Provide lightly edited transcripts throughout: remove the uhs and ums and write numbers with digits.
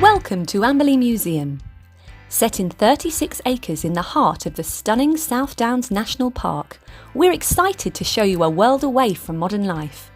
Welcome to Amberley Museum. Set in 36 acres in the heart of the stunning South Downs National Park, we're excited to show you a world away from modern life.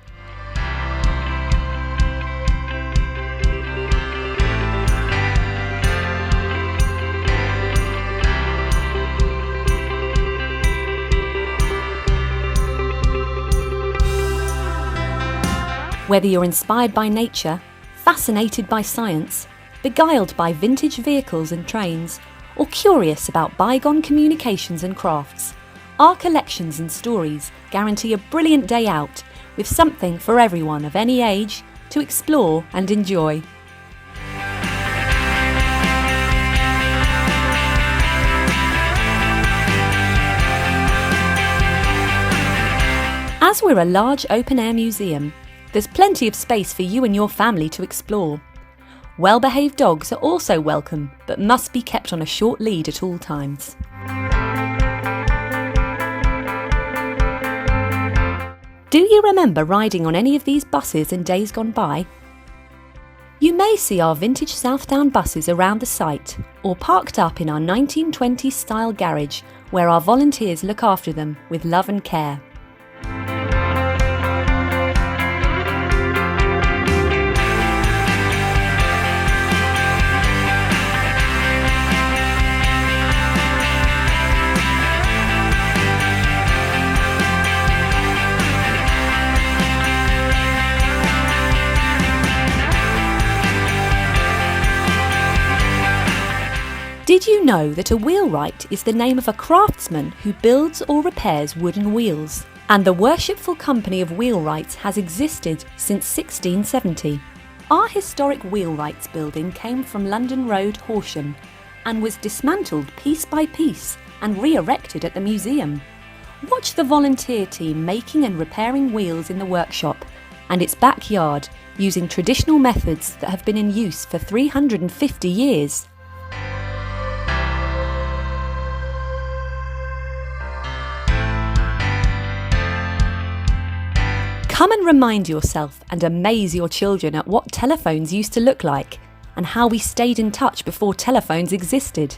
Whether you're inspired by nature, fascinated by science, beguiled by vintage vehicles and trains, or curious about bygone communications and crafts, our collections and stories guarantee a brilliant day out with something for everyone of any age to explore and enjoy. As we're a large open-air museum, there's plenty of space for you and your family to explore. Well-behaved dogs are also welcome, but must be kept on a short lead at all times. Do you remember riding on any of these buses in days gone by? You may see our vintage Southdown buses around the site, or parked up in our 1920s style garage, where our volunteers look after them with love and care. Did you know that a wheelwright is the name of a craftsman who builds or repairs wooden wheels? And the worshipful company of wheelwrights has existed since 1670. Our historic wheelwrights building came from London Road, Horsham, and was dismantled piece by piece and re-erected at the museum. Watch the volunteer team making and repairing wheels in the workshop and its backyard using traditional methods that have been in use for 350 years. Come and remind yourself and amaze your children at what telephones used to look like and how we stayed in touch before telephones existed.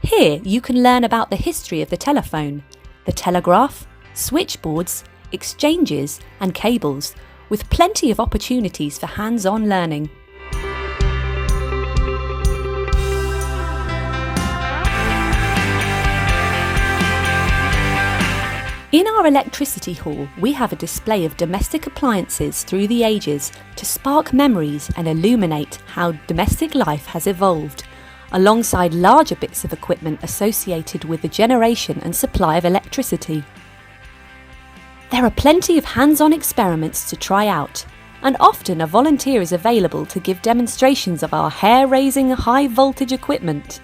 Here you can learn about the history of the telephone, the telegraph, switchboards, exchanges and cables, with plenty of opportunities for hands-on learning. In our electricity hall, we have a display of domestic appliances through the ages to spark memories and illuminate how domestic life has evolved, alongside larger bits of equipment associated with the generation and supply of electricity. There are plenty of hands-on experiments to try out, and often a volunteer is available to give demonstrations of our hair-raising high-voltage equipment.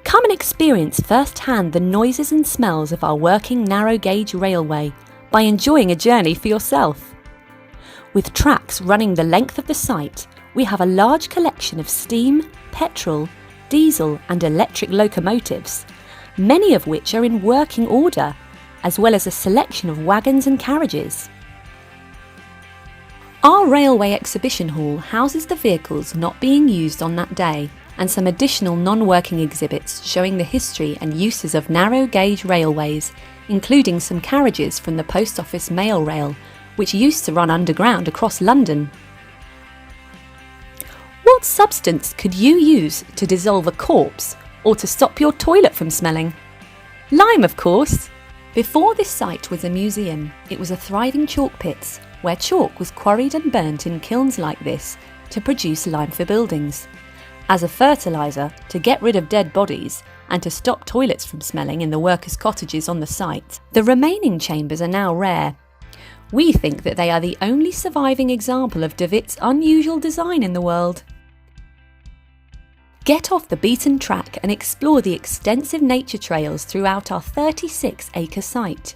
Come and experience firsthand the noises and smells of our working narrow gauge railway by enjoying a journey for yourself. With tracks running the length of the site, we have a large collection of steam, petrol, diesel and electric locomotives, many of which are in working order, as well as a selection of wagons and carriages. Our railway exhibition hall houses the vehicles not being used on that day, and some additional non-working exhibits showing the history and uses of narrow gauge railways, including some carriages from the post office mail rail, which used to run underground across London. What substance could you use to dissolve a corpse or to stop your toilet from smelling? Lime, of course! Before this site was a museum, it was a thriving chalk pit, where chalk was quarried and burnt in kilns like this to produce lime for buildings. As a fertiliser to get rid of dead bodies and to stop toilets from smelling in the workers' cottages on the site. The remaining chambers are now rare. We think that they are the only surviving example of De Wit's unusual design in the world. Get off the beaten track and explore the extensive nature trails throughout our 36-acre site.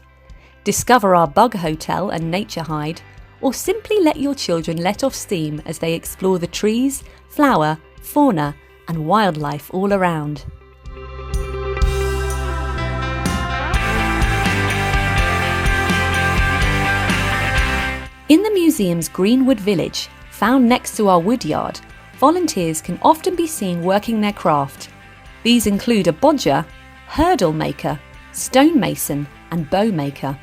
Discover our bug hotel and nature hide, or simply let your children let off steam as they explore the trees, flower, fauna and wildlife all around. In the museum's Greenwood village, found next to our woodyard, volunteers can often be seen working their craft. These include a bodger, hurdle maker, stonemason and bow maker.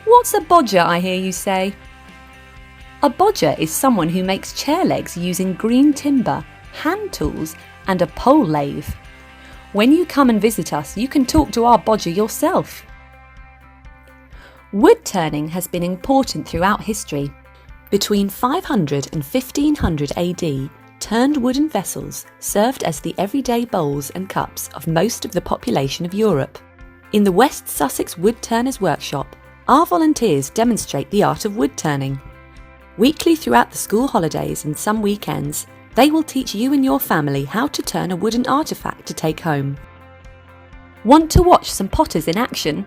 What's a bodger, I hear you say? A bodger is someone who makes chair legs using green timber, hand tools and a pole lathe. When you come and visit us, you can talk to our bodger yourself. Wood turning has been important throughout history. Between 500 and 1500 AD, turned wooden vessels served as the everyday bowls and cups of most of the population of Europe. In the West Sussex Wood Turners Workshop, our volunteers demonstrate the art of wood turning. Weekly throughout the school holidays and some weekends, they will teach you and your family how to turn a wooden artefact to take home. Want to watch some potters in action?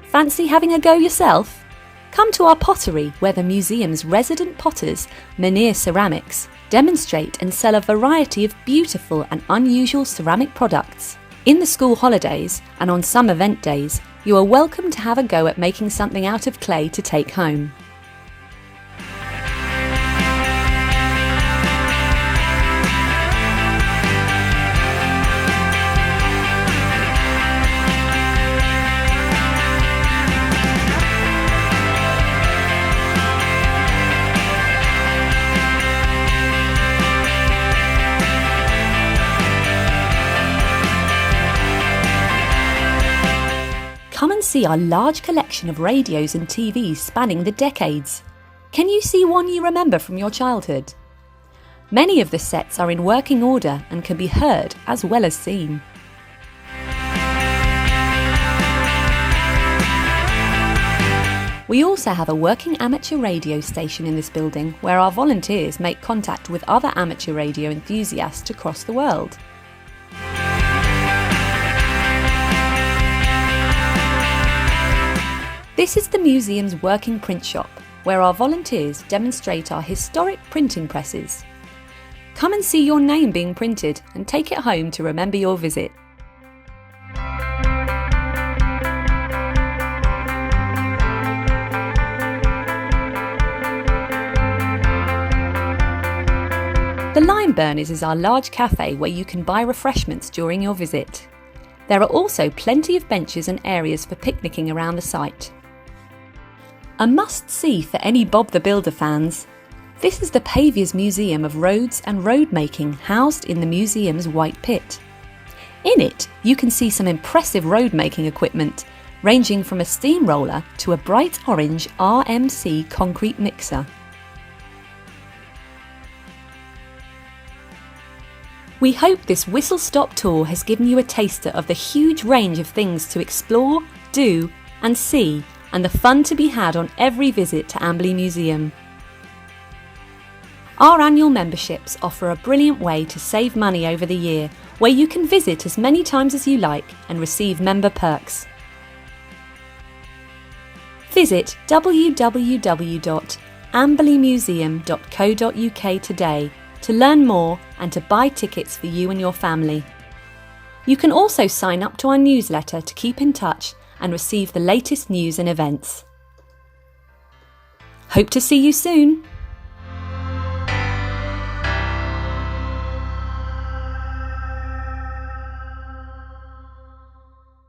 Fancy having a go yourself? Come to our pottery, where the museum's resident potters, Menhir Ceramics, demonstrate and sell a variety of beautiful and unusual ceramic products. In the school holidays and on some event days, you are welcome to have a go at making something out of clay to take home. Come and see our large collection of radios and TVs spanning the decades. Can you see one you remember from your childhood? Many of the sets are in working order and can be heard as well as seen. We also have a working amateur radio station in this building where our volunteers make contact with other amateur radio enthusiasts across the world. This is the museum's working print shop, where our volunteers demonstrate our historic printing presses. Come and see your name being printed and take it home to remember your visit. The Lime Burners is our large cafe where you can buy refreshments during your visit. There are also plenty of benches and areas for picnicking around the site. A must-see for any Bob the Builder fans. This is the Paviours Museum of Roads and Road Making, housed in the museum's White Pit. In it, you can see some impressive road making equipment, ranging from a steamroller to a bright orange RMC concrete mixer. We hope this whistle-stop tour has given you a taster of the huge range of things to explore, do and see, and the fun to be had on every visit to Amberley Museum. Our annual memberships offer a brilliant way to save money over the year, where you can visit as many times as you like and receive member perks. Visit www.amberleymuseum.co.uk today to learn more and to buy tickets for you and your family. You can also sign up to our newsletter to keep in touch and receive the latest news and events. Hope to see you soon!